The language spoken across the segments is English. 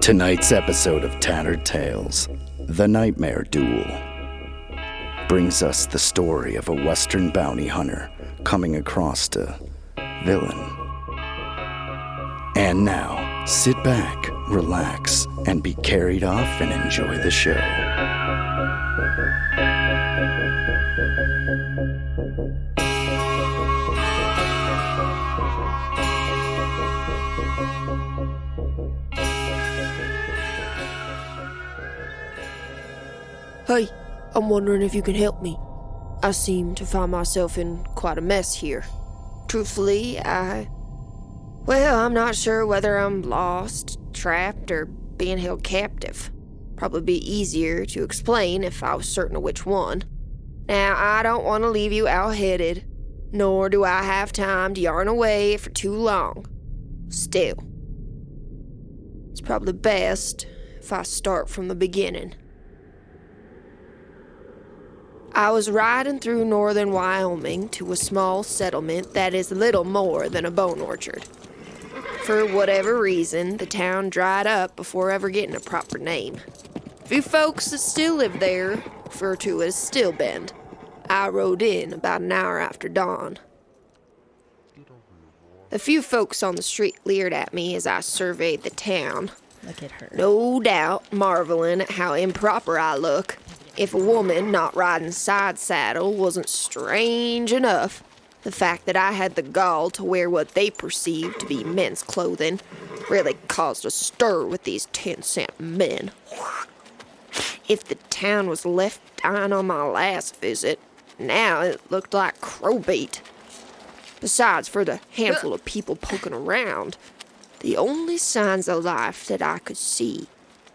Tonight's episode of Tattered Tales, The Nightmare Duel, brings us the story of a Western bounty hunter coming across a villain. And now, sit back, relax, and be carried off and enjoy the show. Hey, I'm wondering if you can help me. I seem to find myself in quite a mess here. Truthfully, I'm not sure whether I'm lost, trapped, or being held captive. Probably be easier to explain if I was certain of which one. Now, I don't want to leave you out-headed, nor do I have time to yarn away for too long. Still, it's probably best if I start from the beginning. I was riding through northern Wyoming to a small settlement that is little more than a bone orchard. For whatever reason, the town dried up before ever getting a proper name. Few folks that still live there refer to it as Stillbend. I rode in about an hour after dawn. The few folks on the street leered at me as I surveyed the town. Look at her. No doubt marveling at how improper I look. If a woman not riding side saddle wasn't strange enough, the fact that I had the gall to wear what they perceived to be men's clothing really caused a stir with these 10-cent men. If the town was left dying on my last visit, now it looked like crowbait. Besides, for the handful of people poking around, the only signs of life that I could see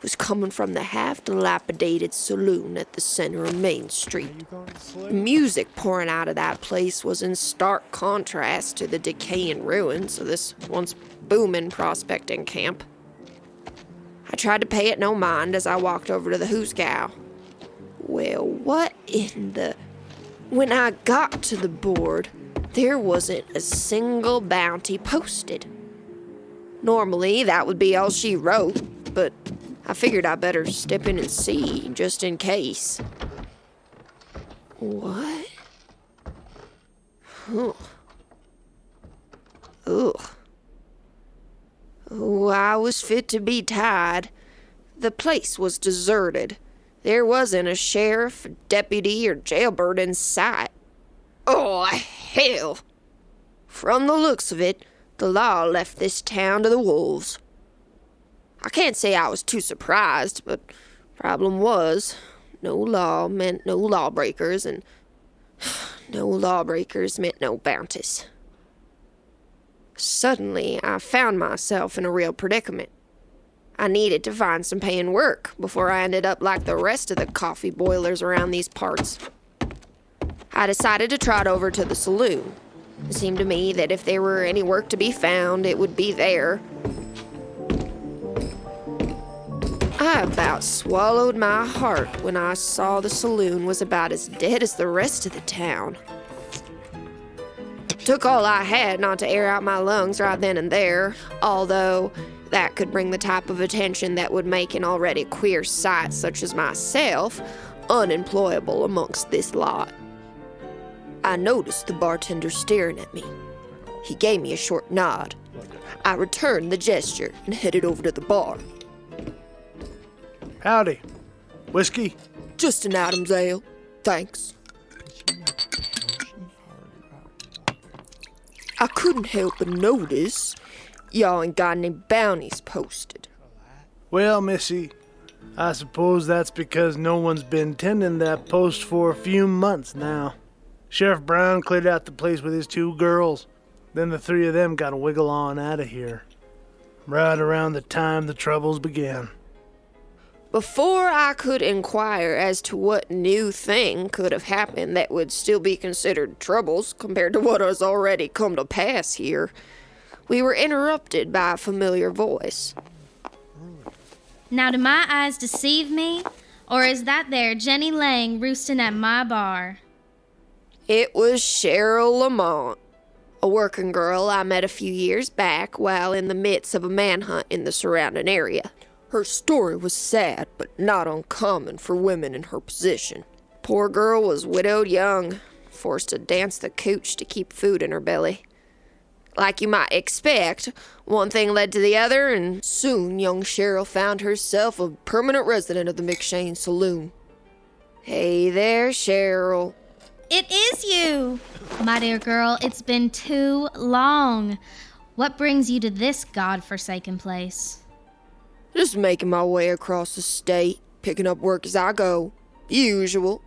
was coming from the half-dilapidated saloon at the center of Main Street. The music pouring out of that place was in stark contrast to the decaying ruins of this once booming prospecting camp. I tried to pay it no mind as I walked over to the hoosgow. Well, what in the... When I got to the board, there wasn't a single bounty posted. Normally, that would be all she wrote, but I figured I better step in and see, just in case. What? Huh. Ugh. Oh, I was fit to be tied. The place was deserted. There wasn't a sheriff, deputy, or jailbird in sight. Oh, hell! From the looks of it, the law left this town to the wolves. I can't say I was too surprised, but problem was, no law meant no lawbreakers, and no lawbreakers meant no bounties. Suddenly, I found myself in a real predicament. I needed to find some paying work before I ended up like the rest of the coffee boilers around these parts. I decided to trot over to the saloon. It seemed to me that if there were any work to be found, it would be there. I about swallowed my heart when I saw the saloon was about as dead as the rest of the town. Took all I had not to air out my lungs right then and there, although that could bring the type of attention that would make an already queer sight such as myself unemployable amongst this lot. I noticed the bartender staring at me. He gave me a short nod. I returned the gesture and headed over to the bar. Howdy. Whiskey? Just an Adam's ale. Thanks. I couldn't help but notice y'all ain't got any bounties posted. Well, missy, I suppose that's because no one's been tending that post for a few months now. Sheriff Brown cleared out the place with his 2 girls. Then the 3 of them got to wiggle on out of here. Right around the time the troubles began. Before I could inquire as to what new thing could have happened that would still be considered troubles compared to what has already come to pass here, we were interrupted by a familiar voice. Now, do my eyes deceive me, or is that there Jenny Lang roosting at my bar? It was Cheryl Lamont, a working girl I met a few years back while in the midst of a manhunt in the surrounding area. Her story was sad, but not uncommon for women in her position. Poor girl was widowed young, forced to dance the cooch to keep food in her belly. Like you might expect, one thing led to the other, and soon young Cheryl found herself a permanent resident of the McShane Saloon. Hey there, Cheryl. It is you! My dear girl, it's been too long. What brings you to this godforsaken place? Just making my way across the state, picking up work as I go. Usual.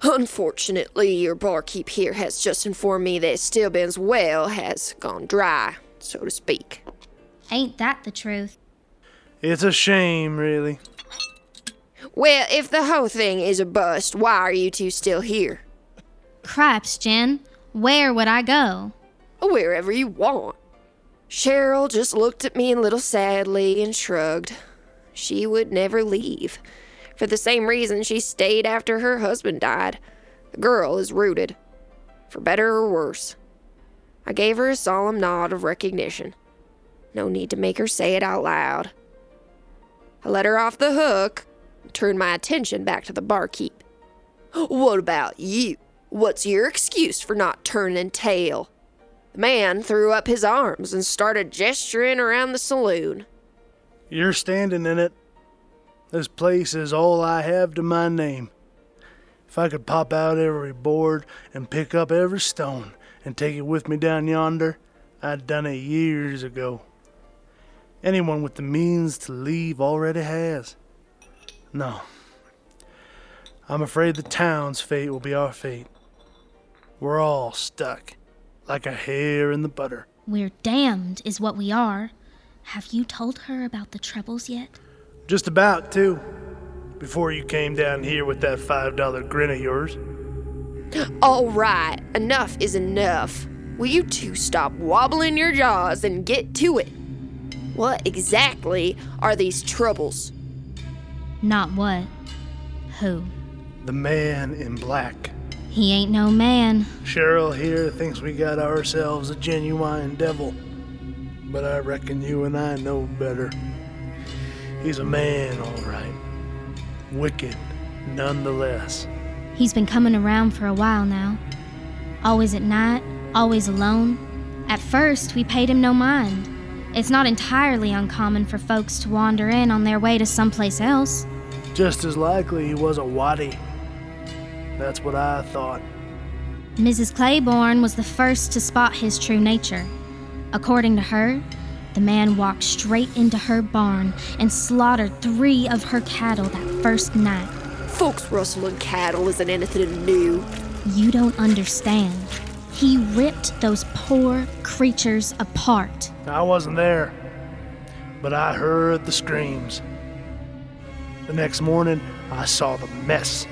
Unfortunately, your barkeep here has just informed me that Stillben's well has gone dry, so to speak. Ain't that the truth? It's a shame, really. Well, if the whole thing is a bust, why are you two still here? Cripes, Jen. Where would I go? Wherever you want. Cheryl just looked at me a little sadly and shrugged. She would never leave. For the same reason she stayed after her husband died. The girl is rooted. For better or worse. I gave her a solemn nod of recognition. No need to make her say it out loud. I let her off the hook and turned my attention back to the barkeep. What about you? What's your excuse for not turning tail? The man threw up his arms and started gesturing around the saloon. You're standing in it. This place is all I have to my name. If I could pop out every board and pick up every stone and take it with me down yonder, I'd done it years ago. Anyone with the means to leave already has. No. I'm afraid the town's fate will be our fate. We're all stuck, like a hair in the butter. We're damned, is what we are. Have you told her about the troubles yet? Just about, too. Before you came down here with that $5 grin of yours. All right, enough is enough. Will you two stop wobbling your jaws and get to it? What exactly are these troubles? Not what? Who? The man in black. He ain't no man. Cheryl here thinks we got ourselves a genuine devil. But I reckon you and I know better. He's a man, all right. Wicked, nonetheless. He's been coming around for a while now. Always at night, always alone. At first, we paid him no mind. It's not entirely uncommon for folks to wander in on their way to someplace else. Just as likely he was a waddy. That's what I thought. Mrs. Claiborne was the first to spot his true nature. According to her, the man walked straight into her barn and slaughtered 3 of her cattle that first night. Folks rustling cattle isn't anything new. You don't understand. He ripped those poor creatures apart. I wasn't there, but I heard the screams. The next morning, I saw the mess.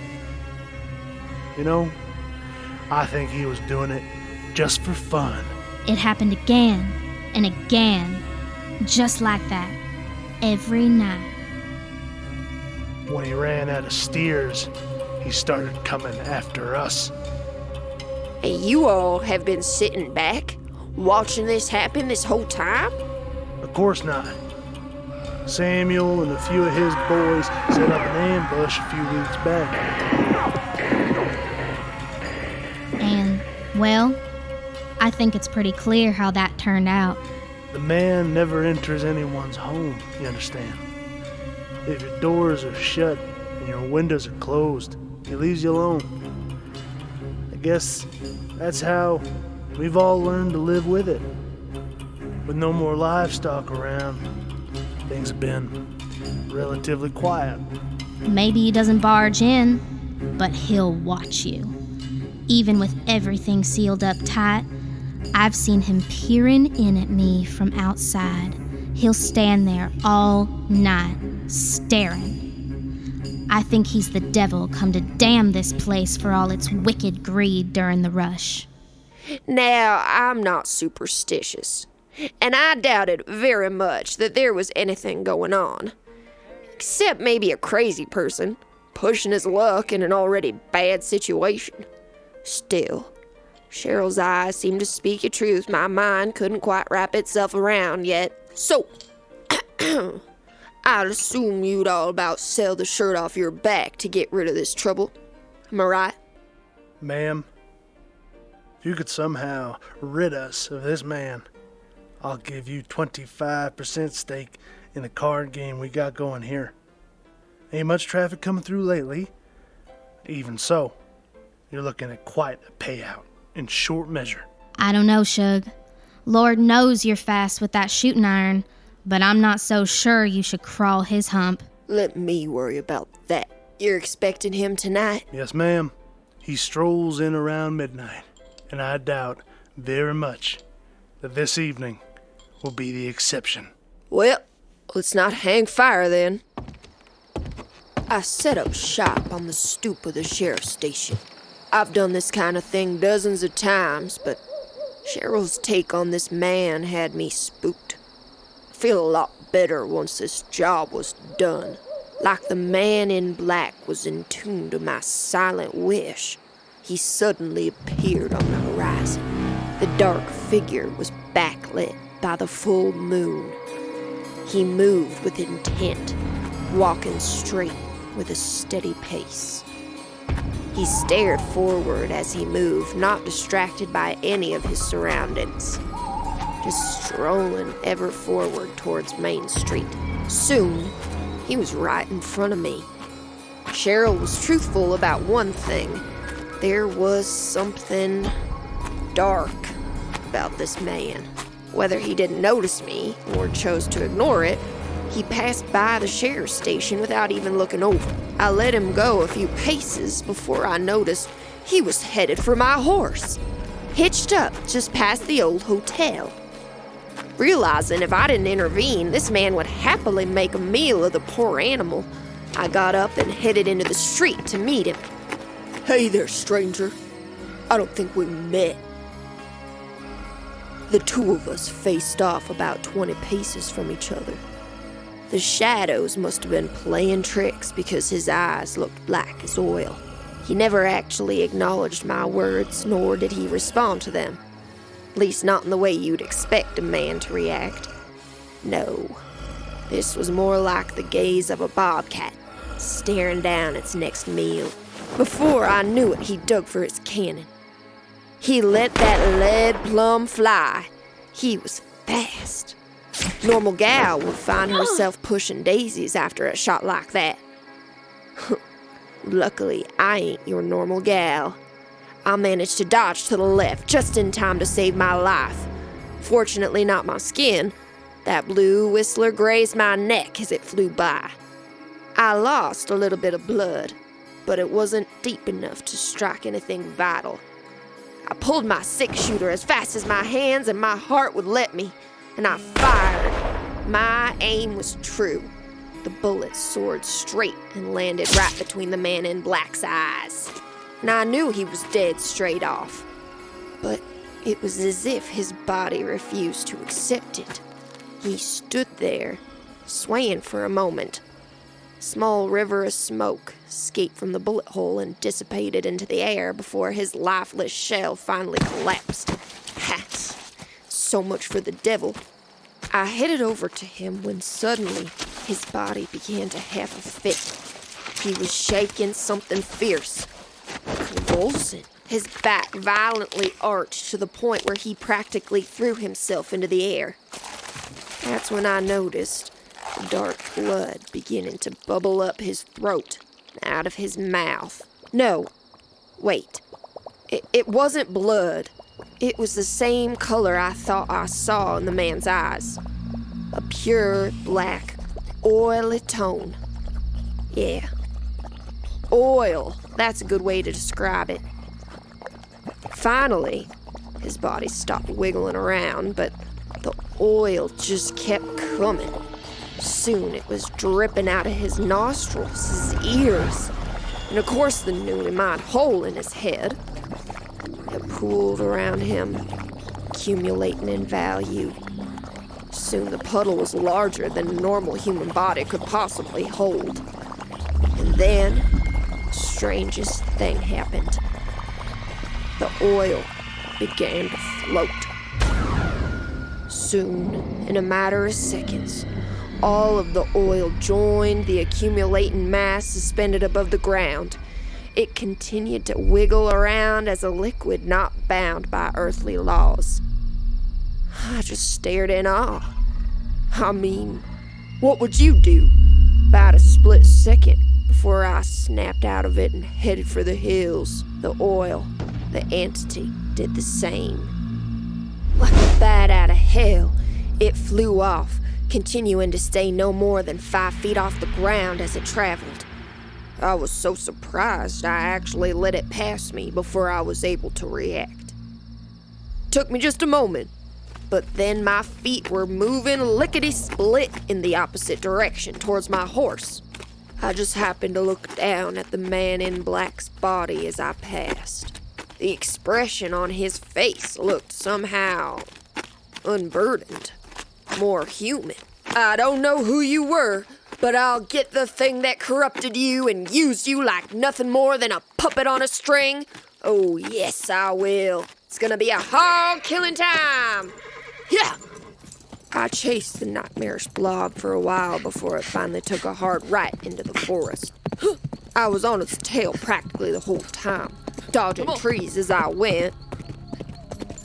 You know, I think he was doing it just for fun. It happened again and again, just like that, every night. When he ran out of steers, he started coming after us. And you all have been sitting back, watching this happen this whole time? Of course not. Samuel and a few of his boys set up an ambush a few weeks back. And, well, I think it's pretty clear how that turned out. The man never enters anyone's home, you understand? If your doors are shut and your windows are closed, he leaves you alone. I guess that's how we've all learned to live with it. With no more livestock around, things have been relatively quiet. Maybe he doesn't barge in, but he'll watch you. Even with everything sealed up tight, I've seen him peering in at me from outside. He'll stand there all night, staring. I think he's the devil come to damn this place for all its wicked greed during the rush. Now, I'm not superstitious, and I doubted very much that there was anything going on. Except maybe a crazy person, pushing his luck in an already bad situation. Still, Cheryl's eyes seemed to speak a truth my mind couldn't quite wrap itself around yet. So, I'd assume you'd all about sell the shirt off your back to get rid of this trouble. Am I right? Ma'am, if you could somehow rid us of this man, I'll give you 25% stake in the card game we got going here. Ain't much traffic coming through lately. Even so, you're looking at quite a payout in short measure. I don't know, Shug. Lord knows you're fast with that shooting iron, but I'm not so sure you should crawl his hump. Let me worry about that. You're expecting him tonight? Yes, ma'am. He strolls in around midnight, and I doubt very much that this evening will be the exception. Well, let's not hang fire then. I set up shop on the stoop of the sheriff's station. I've done this kind of thing dozens of times, but Cheryl's take on this man had me spooked. I feel a lot better once this job was done. Like the man in black was in tune to my silent wish. He suddenly appeared on the horizon. The dark figure was backlit by the full moon. He moved with intent, walking straight with a steady pace. He stared forward as he moved, not distracted by any of his surroundings, just strolling ever forward towards Main Street. Soon, he was right in front of me. Cheryl was truthful about one thing. There was something dark about this man. Whether he didn't notice me or chose to ignore it, he passed by the sheriff's station without even looking over. I let him go a few paces before I noticed he was headed for my horse, hitched up just past the old hotel. Realizing if I didn't intervene, this man would happily make a meal of the poor animal, I got up and headed into the street to meet him. Hey there, stranger. I don't think we met. The two of us faced off about 20 paces from each other. The shadows must have been playing tricks because his eyes looked black as oil. He never actually acknowledged my words, nor did he respond to them. At least not in the way you'd expect a man to react. No, this was more like the gaze of a bobcat, staring down its next meal. Before I knew it, he dug for his cannon. He let that lead plumb fly. He was fast. Normal gal would find herself pushing daisies after a shot like that. Luckily, I ain't your normal gal. I managed to dodge to the left just in time to save my life. Fortunately, not my skin. That blue whistler grazed my neck as it flew by. I lost a little bit of blood, but it wasn't deep enough to strike anything vital. I pulled my six-shooter as fast as my hands and my heart would let me, and I fired. My aim was true. The bullet soared straight and landed right between the man in black's eyes. And I knew he was dead straight off. But it was as if his body refused to accept it. He stood there, swaying for a moment. A small river of smoke escaped from the bullet hole and dissipated into the air before his lifeless shell finally collapsed. Ha! So much for the devil. I headed over to him when suddenly his body began to have a fit. He was shaking something fierce, convulsing. His back violently arched to the point where he practically threw himself into the air. That's when I noticed the dark blood beginning to bubble up his throat and out of his mouth. No, wait. It wasn't blood. It was the same color I thought I saw in the man's eyes. A pure black, oily tone. Yeah. Oil. That's a good way to describe it. Finally, his body stopped wiggling around, but the oil just kept coming. Soon it was dripping out of his nostrils, his ears, and of course the newly mined hole in his head. It pooled around him, accumulating in value. Soon the puddle was larger than a normal human body could possibly hold. And then, the strangest thing happened. The oil began to float. Soon, in a matter of seconds, all of the oil joined the accumulating mass suspended above the ground. It continued to wiggle around as a liquid not bound by earthly laws. I just stared in awe. I mean, what would you do? About a split second before I snapped out of it and headed for the hills. The oil, the entity, did the same. Like a bat out of hell, it flew off, continuing to stay no more than 5 feet off the ground as it traveled. I was so surprised I actually let it pass me before I was able to react. Took me just a moment, but then my feet were moving lickety-split in the opposite direction towards my horse. I just happened to look down at the man in black's body as I passed. The expression on his face looked somehow unburdened, more human. I don't know who you were, but I'll get the thing that corrupted you and use you like nothing more than a puppet on a string. Oh, yes, I will. It's gonna be a hog-killing time. Yeah! I chased the nightmarish blob for a while before it finally took a hard right into the forest. I was on its tail practically the whole time, dodging trees as I went.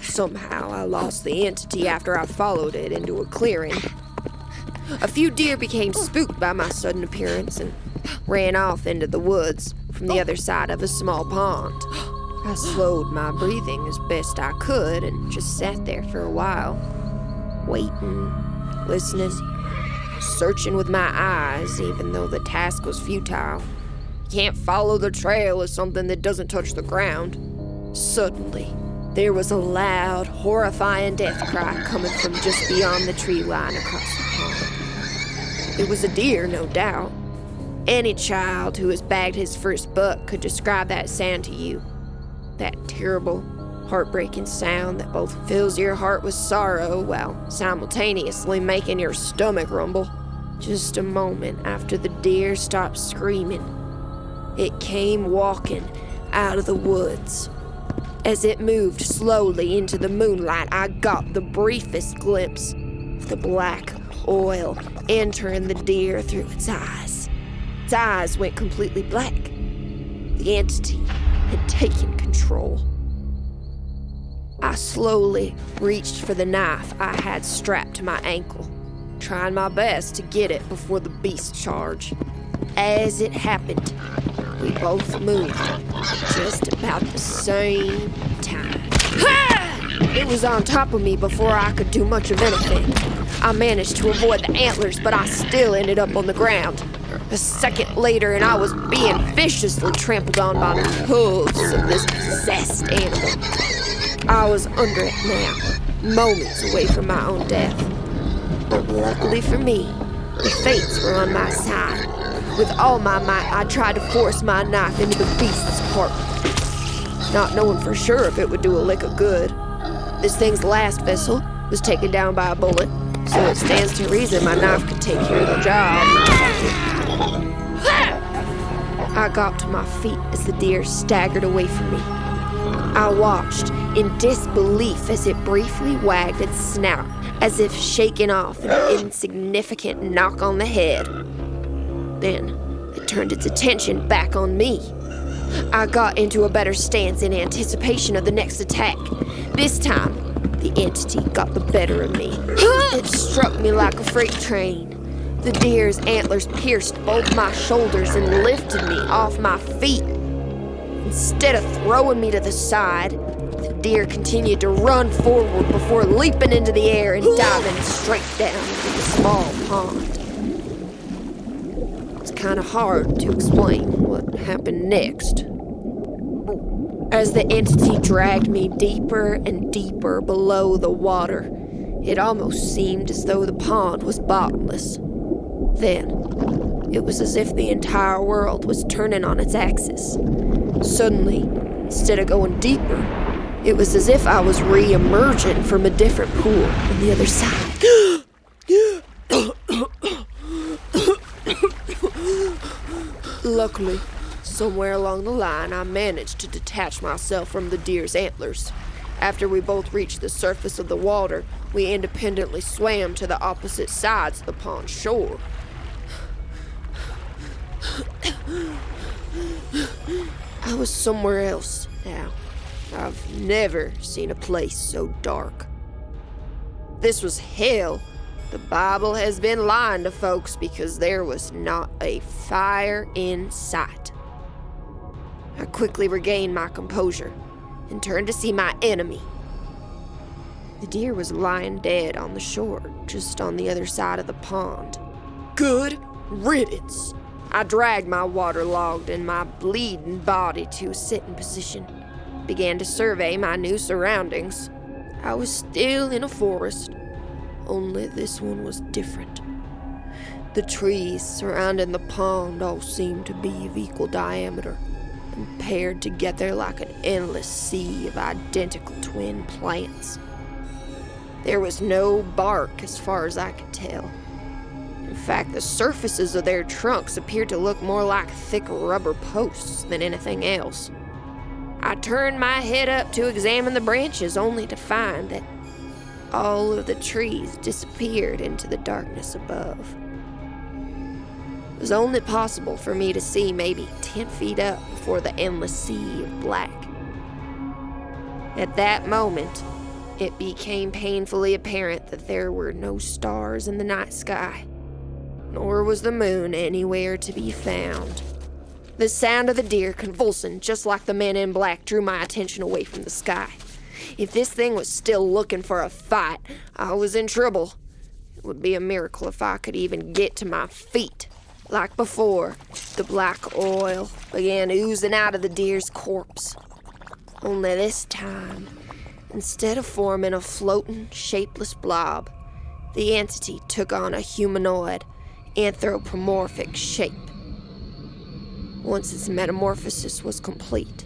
Somehow I lost the entity after I followed it into a clearing. A few deer became spooked by my sudden appearance and ran off into the woods from the other side of a small pond. I slowed my breathing as best I could and just sat there for a while, waiting, listening, searching with my eyes even though the task was futile. You can't follow the trail of something that doesn't touch the ground. Suddenly, there was a loud, horrifying death cry coming from just beyond the tree line across the pond. It was a deer, no doubt. Any child who has bagged his first buck could describe that sound to you. That terrible, heartbreaking sound that both fills your heart with sorrow while simultaneously making your stomach rumble. Just a moment after the deer stopped screaming, it came walking out of the woods. As it moved slowly into the moonlight, I got the briefest glimpse of the black oil entering the deer through its eyes. Its eyes went completely black. The entity had taken control. I slowly reached for the knife I had strapped to my ankle, trying my best to get it before the beast charged. As it happened, we both moved just about the same time. It was on top of me before I could do much of anything. I managed to avoid the antlers, but I still ended up on the ground. A second later, and I was being viciously trampled on by the hooves of this possessed animal. I was under it now, moments away from my own death. But luckily for me, the fates were on my side. With all my might, I tried to force my knife into the beast's heart, not knowing for sure if it would do a lick of good. This thing's last vessel was taken down by a bullet, so it stands to reason my knife could take care of the job. I got to my feet as the deer staggered away from me. I watched in disbelief as it briefly wagged its snout, as if shaking off an insignificant knock on the head. Then it turned its attention back on me. I got into a better stance in anticipation of the next attack. This time, the entity got the better of me. It struck me like a freight train. The deer's antlers pierced both my shoulders and lifted me off my feet. Instead of throwing me to the side, the deer continued to run forward before leaping into the air and diving straight down into the small pond. It's kind of hard to explain what happened next. As the entity dragged me deeper and deeper below the water, it almost seemed as though the pond was bottomless. Then, it was as if the entire world was turning on its axis. Suddenly, instead of going deeper, it was as if I was re-emerging from a different pool on the other side. Luckily, somewhere along the line, I managed to detach myself from the deer's antlers. After we both reached the surface of the water, we independently swam to the opposite sides of the pond shore. I was somewhere else now. I've never seen a place so dark. This was hell. The Bible has been lying to folks because there was not a fire in sight. I quickly regained my composure and turned to see my enemy. The deer was lying dead on the shore, just on the other side of the pond. Good riddance! I dragged my waterlogged and my bleeding body to a sitting position, began to survey my new surroundings. I was still in a forest, only this one was different. The trees surrounding the pond all seemed to be of equal diameter, and paired together like an endless sea of identical twin plants. There was no bark as far as I could tell. In fact, the surfaces of their trunks appeared to look more like thick rubber posts than anything else. I turned my head up to examine the branches, only to find that all of the trees disappeared into the darkness above. It was only possible for me to see maybe 10 feet up before the endless sea of black. At that moment, it became painfully apparent that there were no stars in the night sky, nor was the moon anywhere to be found. The sound of the deer convulsing, just like the men in black, drew my attention away from the sky. If this thing was still looking for a fight, I was in trouble. It would be a miracle if I could even get to my feet. Like before, the black oil began oozing out of the deer's corpse. Only this time, instead of forming a floating, shapeless blob, the entity took on a humanoid, anthropomorphic shape. Once its metamorphosis was complete,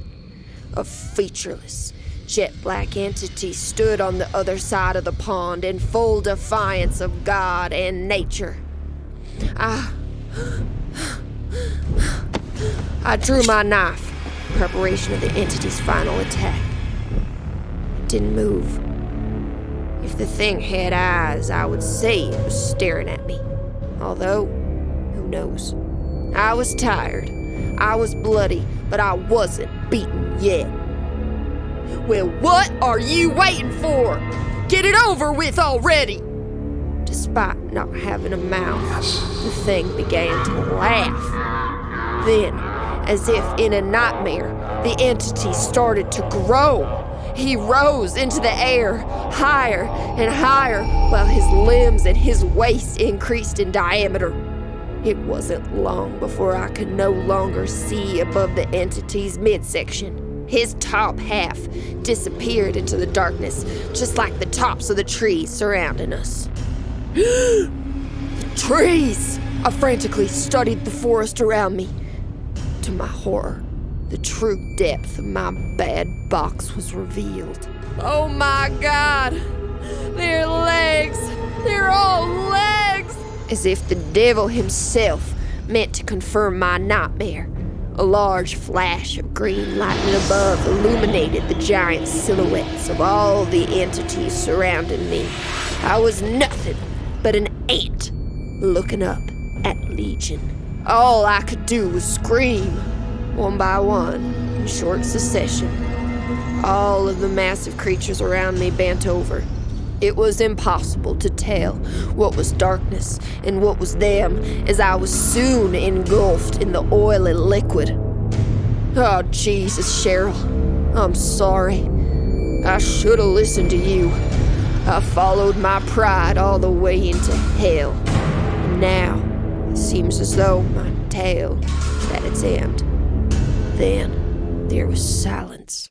a featureless, jet-black entity stood on the other side of the pond in full defiance of God and nature. I drew my knife in preparation of the entity's final attack. It didn't move. If the thing had eyes, I would say it was staring at me. Although, who knows? I was tired. I was bloody, but I wasn't beaten yet. Well, what are you waiting for? Get it over with already! Despite not having a mouth, the thing began to laugh. Then, as if in a nightmare, the entity started to grow. He rose into the air, higher and higher, while his limbs and his waist increased in diameter. It wasn't long before I could no longer see above the entity's midsection. His top half disappeared into the darkness, just like the tops of the trees surrounding us. The trees! I frantically studied the forest around me. To my horror, the true depth of my bad box was revealed. Oh my God! They're legs! They're all legs! As if the devil himself meant to confirm my nightmare. A large flash of green lightning above illuminated the giant silhouettes of all the entities surrounding me. I was nothing but an ant looking up at Legion. All I could do was scream, one by one, in short succession. All of the massive creatures around me bent over. It was impossible to tell what was darkness and what was them, as I was soon engulfed in the oily liquid. Oh, Jesus, Cheryl, I'm sorry. I should have listened to you. I followed my pride all the way into hell. And now, it seems as though my tale is at its end. Then, there was silence.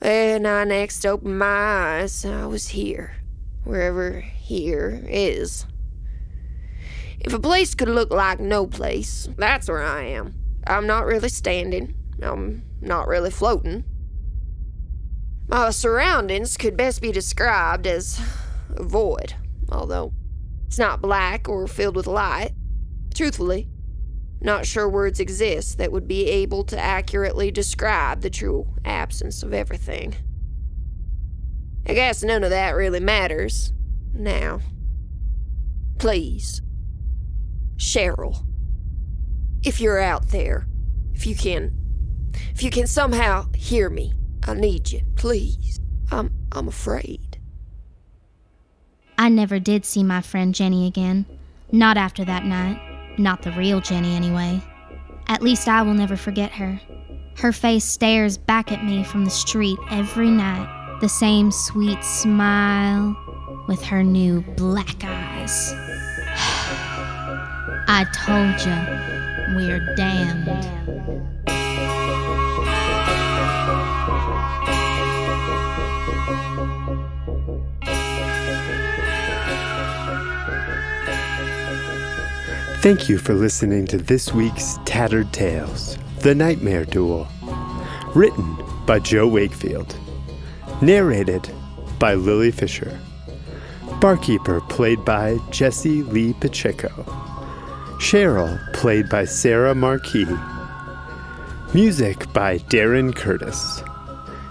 When I next opened my eyes, I was here, wherever here is. If a place could look like no place, that's where I am. I'm not really standing. I'm not really floating. My surroundings could best be described as a void, although it's not black or filled with light. Truthfully, not sure words exist that would be able to accurately describe the true absence of everything. I guess none of that really matters. Now, please, Cheryl, if you're out there, if you can somehow hear me, I need you, please. I'm afraid. I never did see my friend Jenny again. Not after that night. Not the real Jenny, anyway. At least I will never forget her. Her face stares back at me from the street every night. The same sweet smile with her new black eyes. I told you, we're damned. Thank you for listening to this week's Tattered Tales, The Nightmare Duel. Written by Joe Wakefield. Narrated by Lily Fisher. Barkeeper played by Jesse Lee Pacheco. Cheryl played by Sarah Marquis. Music by Darren Curtis.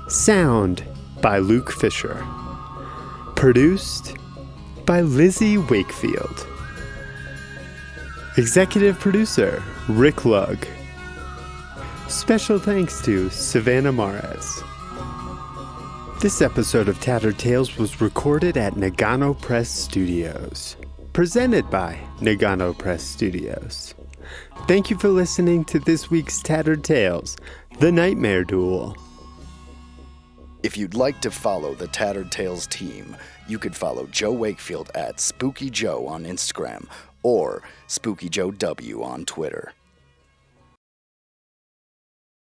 Sound by Luke Fisher. Produced by Lizzie Wakefield. Executive producer, Rick Lugg. Special thanks to Savannah Mares. This episode of Tattered Tales was recorded at Nagano Press Studios. Presented by Nagano Press Studios. Thank you for listening to this week's Tattered Tales, The Nightmare Duel. If you'd like to follow the Tattered Tales team, you could follow Joe Wakefield at Spooky Joe on Instagram or Spooky Joe W on Twitter.